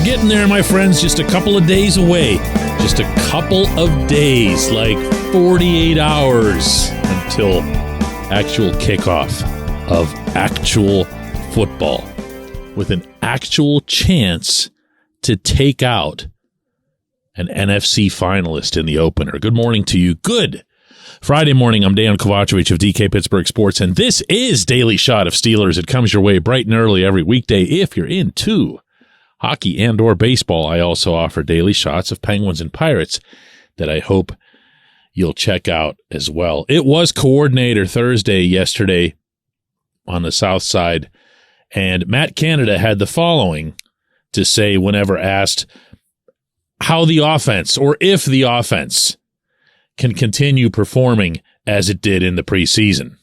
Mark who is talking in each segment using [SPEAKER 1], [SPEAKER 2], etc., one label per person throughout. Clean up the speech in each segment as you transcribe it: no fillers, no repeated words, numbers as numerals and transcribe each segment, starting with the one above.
[SPEAKER 1] We're getting there, my friends, just a couple of days away. Just a couple of days, like 48 hours until actual kickoff of actual football with an actual chance to take out an NFC finalist in the opener. Good morning to you. Good Friday morning. I'm Dejan Kovacevic of DK Pittsburgh Sports, and this is Daily Shot of Steelers. It comes your way bright and early every weekday. If you're into hockey and or baseball, I also offer daily shots of Penguins and Pirates that I hope you'll check out as well. It was Coordinator Thursday yesterday on the South Side, and Matt Canada had the following to say whenever asked how the offense, or if the offense, can continue performing as it did in the preseason.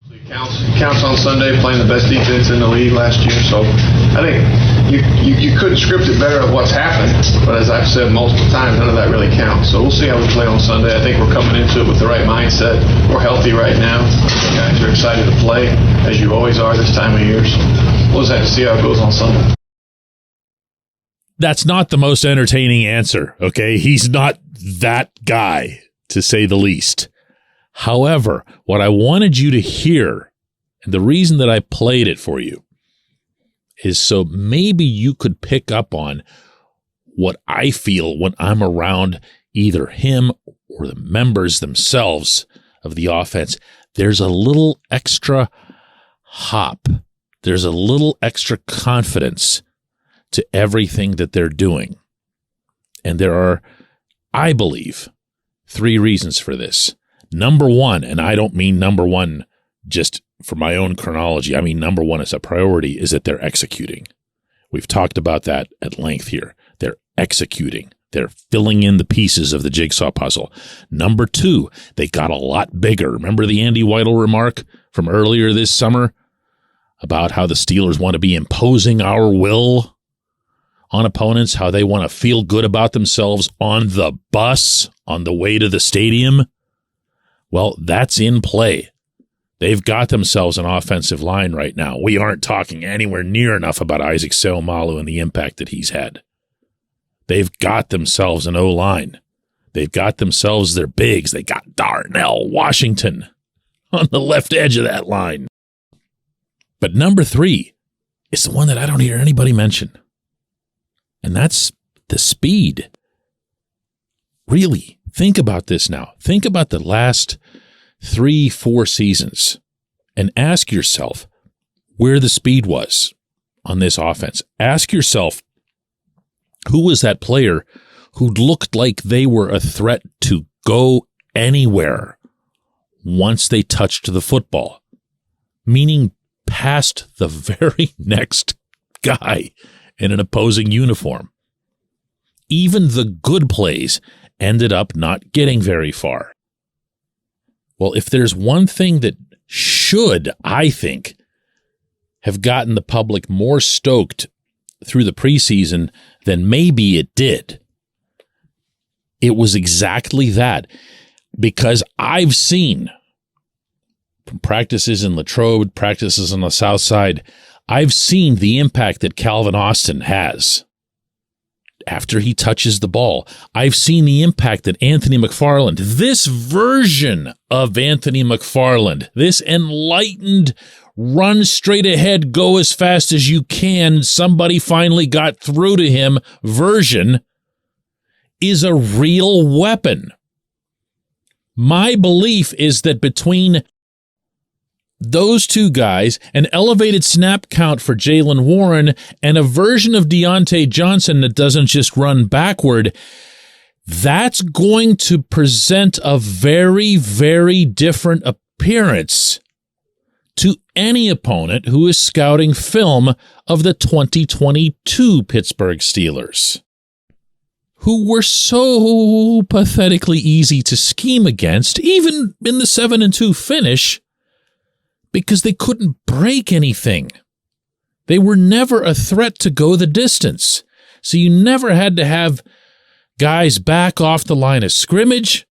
[SPEAKER 2] It counts on Sunday, playing the best defense in the league last year. So I think you couldn't script it better of what's happened. But as I've said multiple times, none of that really counts. So we'll see how we play on Sunday. I think we're coming into it with the right mindset. We're healthy right now. The guys are excited to play, as you always are this time of year. So we'll just have to see how it goes on Sunday.
[SPEAKER 1] That's not the most entertaining answer, okay? He's not that guy, to say the least. However, what I wanted you to hear, and the reason that I played it for you, is so maybe you could pick up on what I feel when I'm around either him or the members themselves of the offense. There's a little extra hop. There's a little extra confidence to everything that they're doing. And there are, I believe, 3 reasons for this. Number one, and I don't mean number one just for my own chronology, I mean number one as a priority, is that they're executing. We've talked about that at length here. They're executing. They're filling in the pieces of the jigsaw puzzle. Number 2, they got a lot bigger. Remember the Andy Weidel remark from earlier this summer about how the Steelers want to be imposing our will on opponents, how they want to feel good about themselves on the bus on the way to the stadium? Well, that's in play. They've got themselves an offensive line right now. We aren't talking anywhere near enough about Isaac Seumalo and the impact that he's had. They've got themselves an O-line. They've got themselves their bigs. They got Darnell Washington on the left edge of that line. But number 3 is the one that I don't hear anybody mention. And that's the speed. Really, think about this now. Think about the last 3-4 seasons and ask yourself where the speed was on this offense. Ask yourself, who was that player who looked like they were a threat to go anywhere once they touched the football? Meaning past the very next guy in an opposing uniform. Even the good plays ended up not getting very far. Well, if there's one thing that should, I think, have gotten the public more stoked through the preseason than maybe it did, it was exactly that. Because I've seen, from practices in Latrobe, practices on the South Side, I've seen the impact that Calvin Austin has after he touches the ball. I've seen the impact that Anthony McFarland, this version of Anthony McFarland, this enlightened, run straight ahead, go as fast as you can, somebody finally got through to him version, is a real weapon. My belief is that between those 2 guys, an elevated snap count for Jaylen Warren, and a version of Deontay Johnson that doesn't just run backward, that's going to present a very, very different appearance to any opponent who is scouting film of the 2022 Pittsburgh Steelers, who were so pathetically easy to scheme against, even in the 7-2 finish, because they couldn't break anything. They were never a threat to go the distance. So you never had to have guys back off the line of scrimmage.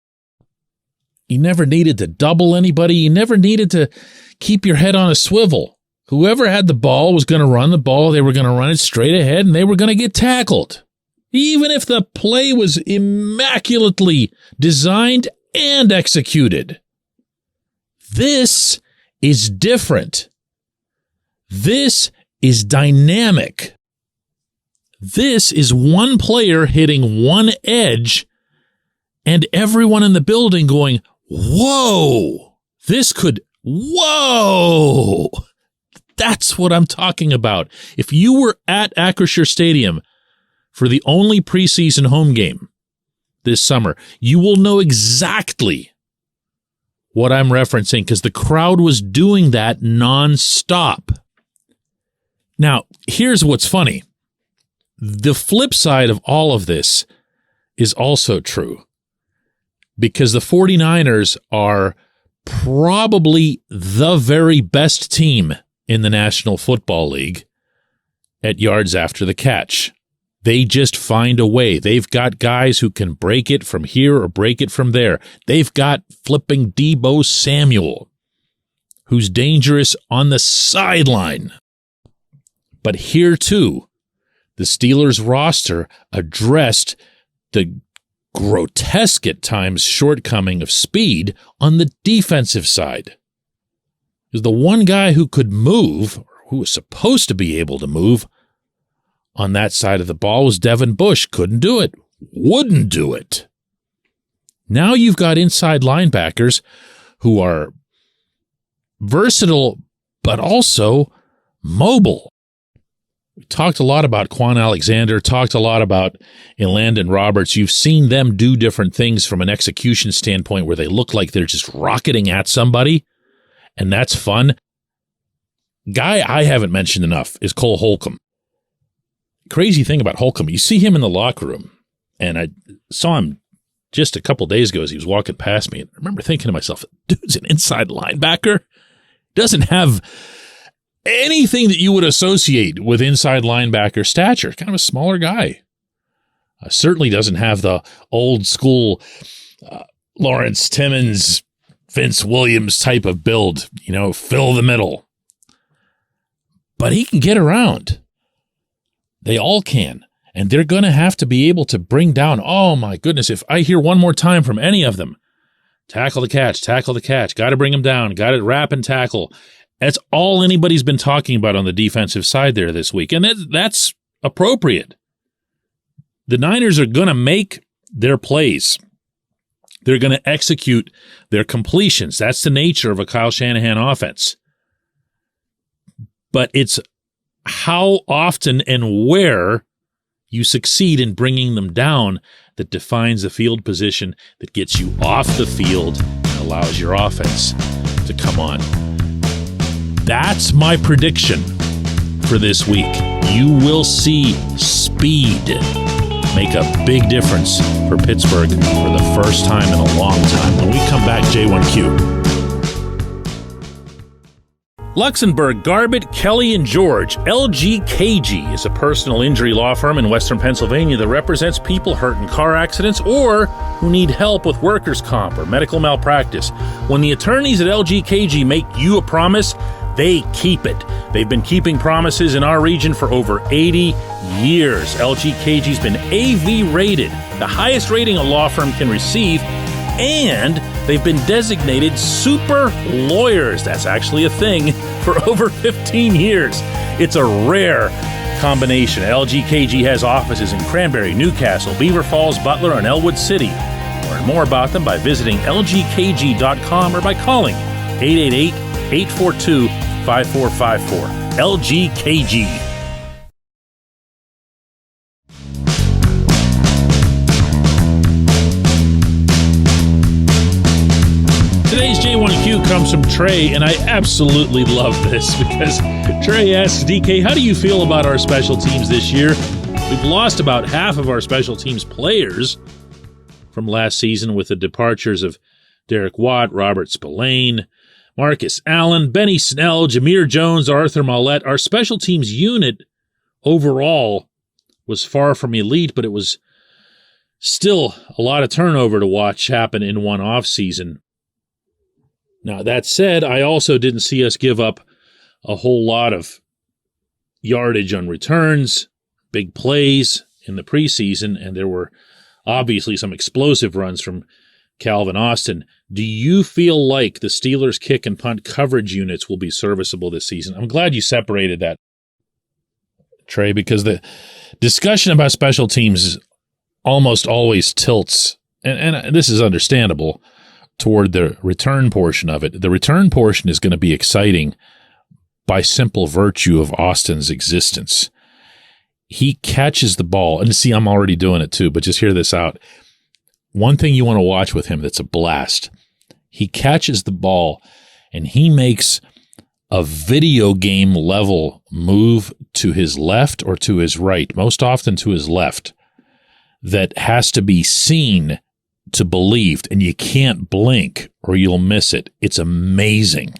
[SPEAKER 1] You never needed to double anybody. You never needed to keep your head on a swivel Whoever had the ball was going to run the ball. They were going to run it straight ahead, and they were going to get tackled. Even if the play was immaculately designed and executed. This is different. This is dynamic. This is one player hitting one edge and everyone in the building going, whoa, whoa. That's what I'm talking about. If you were at Acrisure Stadium for the only preseason home game this summer, you will know exactly what I'm referencing because the crowd was doing that nonstop. Now, here's what's funny. The flip side of all of this is also true because the 49ers are probably the very best team in the National Football League at yards after the catch. They just find a way. They've got guys who can break it from here or break it from there. They've got flipping Deebo Samuel, who's dangerous on the sideline. But here, too, the Steelers roster addressed the grotesque at times shortcoming of speed on the defensive side. Because the one guy who could move, or who was supposed to be able to move, on that side of the ball was Devin Bush. Couldn't do it. Wouldn't do it. Now you've got inside linebackers who are versatile, but also mobile. We talked a lot about Quan Alexander, talked a lot about Elandon Roberts. You've seen them do different things from an execution standpoint where they look like they're just rocketing at somebody, and that's fun. Guy I haven't mentioned enough is Cole Holcomb. Crazy thing about Holcomb, you see him in the locker room, and I saw him just a couple days ago as he was walking past me, and I remember thinking to myself, dude's an inside linebacker, doesn't have anything that you would associate with inside linebacker stature, kind of a smaller guy. Certainly doesn't have the old school Lawrence Timmons, Vince Williams type of build, fill the middle. But he can get around. They all can. And they're going to have to be able to bring down, oh my goodness, if I hear one more time from any of them, tackle the catch, got to bring them down, got to wrap and tackle. That's all anybody's been talking about on the defensive side there this week. And that's appropriate. The Niners are going to make their plays. They're going to execute their completions. That's the nature of a Kyle Shanahan offense. But it's how often and where you succeed in bringing them down that defines the field position that gets you off the field and allows your offense to come on. That's my prediction for this week. You will see speed make a big difference for Pittsburgh for the first time in a long time. When we come back, J1Q. Luxembourg, Garbett, Kelly, and George, LGKG is a personal injury law firm in Western Pennsylvania that represents people hurt in car accidents or who need help with workers' comp or medical malpractice. When the attorneys at LGKG make you a promise, they keep it. They've been keeping promises in our region for over 80 years. LGKG's been AV rated, the highest rating a law firm can receive, and they've been designated super lawyers. That's actually a thing for over 15 years. It's a rare combination. LGKG has offices in Cranberry, Newcastle, Beaver Falls, Butler, and Elwood City. Learn more about them by visiting lgkg.com or by calling 888-842-5454. LGKG. Today's J1Q comes from Trey, and I absolutely love this because Trey asks, DK, how do you feel about our special teams this year? We've lost about half of our special teams players from last season with the departures of Derek Watt, Robert Spillane, Marcus Allen, Benny Snell, Jameer Jones, Arthur Mollett. Our special teams unit overall was far from elite, but it was still a lot of turnover to watch happen in one offseason. Now, that said, I also didn't see us give up a whole lot of yardage on returns, big plays in the preseason, and there were obviously some explosive runs from Calvin Austin. Do you feel like the Steelers' kick and punt coverage units will be serviceable this season? I'm glad you separated that, Trey, because the discussion about special teams almost always tilts, and this is understandable, toward the return portion of it. The return portion is going to be exciting by simple virtue of Austin's existence. He catches the ball, and see, I'm already doing it too, but just hear this out. One thing you want to watch with him that's a blast, he catches the ball, and he makes a video game level move to his left or to his right, most often to his left, that has to be seen to believed, and you can't blink or you'll miss it. It's amazing.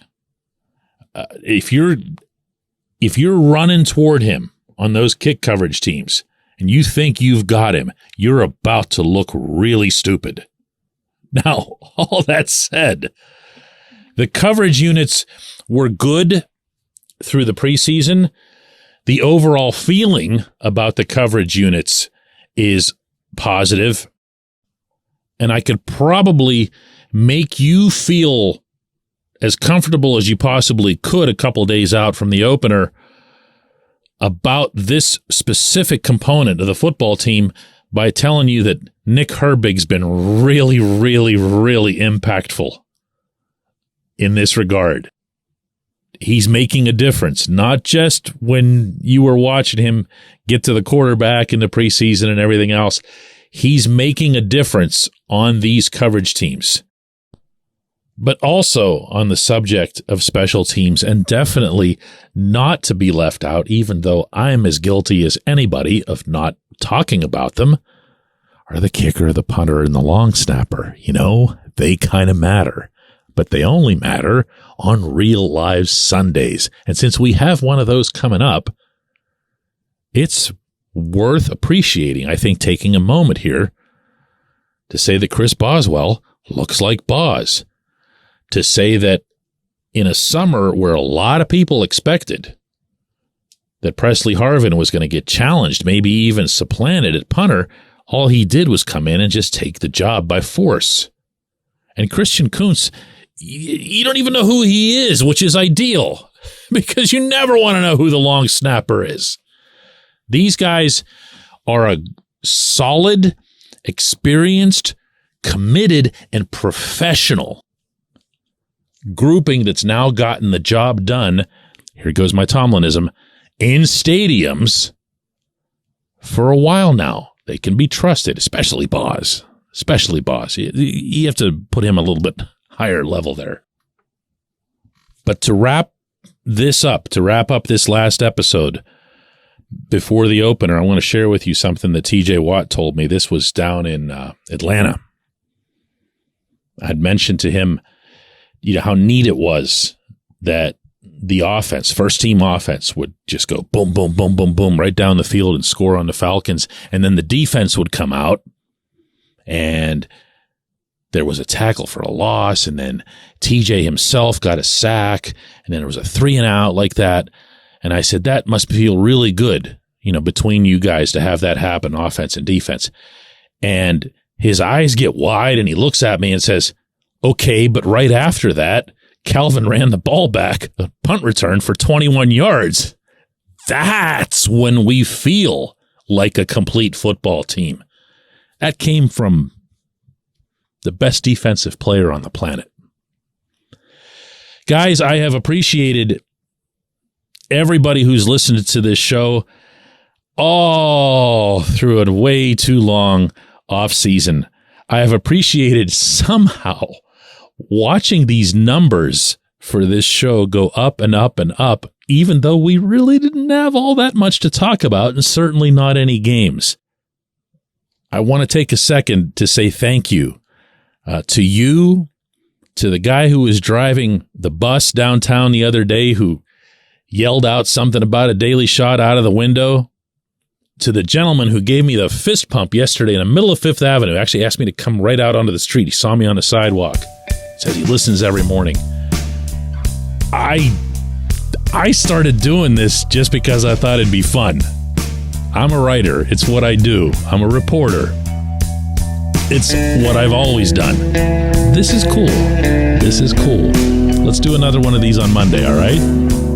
[SPEAKER 1] If you're running toward him on those kick coverage teams and you think you've got him, you're about to look really stupid. Now, all that said, the coverage units were good through the preseason. The overall feeling about the coverage units is positive. And I could probably make you feel as comfortable as you possibly could a couple days out from the opener about this specific component of the football team by telling you that Nick Herbig's been really, really, really impactful in this regard. He's making a difference, not just when you were watching him get to the quarterback in the preseason and everything else. He's making a difference on these coverage teams, but also on the subject of special teams, and definitely not to be left out, even though I'm as guilty as anybody of not talking about them, are the kicker, the punter, and the long snapper. You know, they kind of matter, but they only matter on real live Sundays. And since we have one of those coming up, it's worth appreciating, I think, taking a moment here to say that Chris Boswell looks like Boz, to say that in a summer where a lot of people expected that Presley Harvin was going to get challenged, maybe even supplanted at punter, all he did was come in and just take the job by force. And Christian Kuntz, you don't even know who he is, which is ideal, because you never want to know who the long snapper is. These guys are a solid, experienced, committed, and professional grouping that's now gotten the job done, here goes my Tomlinism, in stadiums for a while now. They can be trusted, especially Boz. You have to put him a little bit higher level there. But to wrap up this last episode, before the opener, I want to share with you something that TJ Watt told me. This was down in Atlanta. I'd mentioned to him, how neat it was that the offense, first team offense, would just go boom, boom, boom, boom, boom, right down the field and score on the Falcons. And then the defense would come out and there was a tackle for a loss. And then TJ himself got a sack. And then there was a 3-and-out like that. And I said, that must feel really good, between you guys to have that happen, offense and defense. And his eyes get wide and he looks at me and says, okay, but right after that, Calvin ran the ball back, a punt return for 21 yards. That's when we feel like a complete football team. That came from the best defensive player on the planet. Guys, I have appreciated everybody who's listened to this show all through a way too long off season. I have appreciated somehow watching these numbers for this show go up and up and up, even though we really didn't have all that much to talk about and certainly not any games. I want to take a second to say thank you to you, to the guy who was driving the bus downtown the other day who yelled out something about a Daily Shot out of the window, to the gentleman who gave me the fist pump yesterday in the middle of Fifth Avenue, actually asked me to come right out onto the street. He saw me on the sidewalk. Says he listens every morning. I I started doing this just because I thought it'd be fun. I'm a writer. It's what I do. I'm a reporter. It's what I've always done. This is cool. This is cool. Let's do another one of these on Monday, all right?